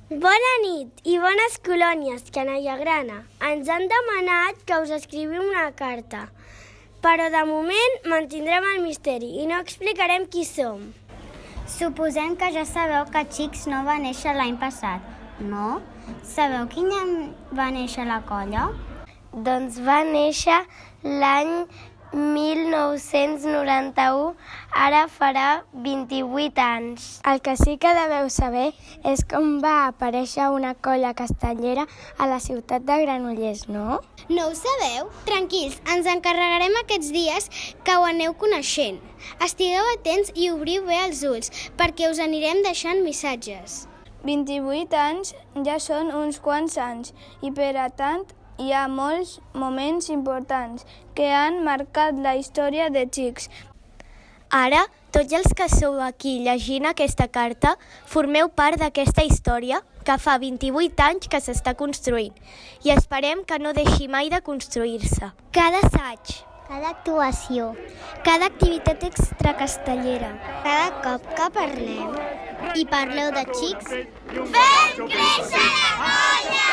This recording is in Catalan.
Bona nit i bones colònies, canalla grana. Ens han demanat que us escriviu una carta, però de moment mantindrem el misteri i no explicarem qui som. Suposem que ja sabeu que Xics no va néixer l'any passat, no? Sabeu quin any va néixer la colla? Doncs va néixer l'any 1991, ara farà 28 anys. El que sí que deveu saber és com va aparèixer una colla castellera a la ciutat de Granollers, no? No ho sabeu? Tranquils, ens encarregarem aquests dies que ho aneu coneixent. Estigueu atents i obriu bé els ulls, perquè us anirem deixant missatges. 28 anys ja són uns quants anys i per a tant hi ha molts moments importants que han marcat la història de Xics. Ara, tots els que sou aquí llegint aquesta carta, formeu part d'aquesta història que fa 28 anys que s'està construint i esperem que no deixi mai de construir-se. Cada assaig, Cada actuació, cada activitat extracastellera, cada cop que parlem i parleu de Xics, fem créixer la colla!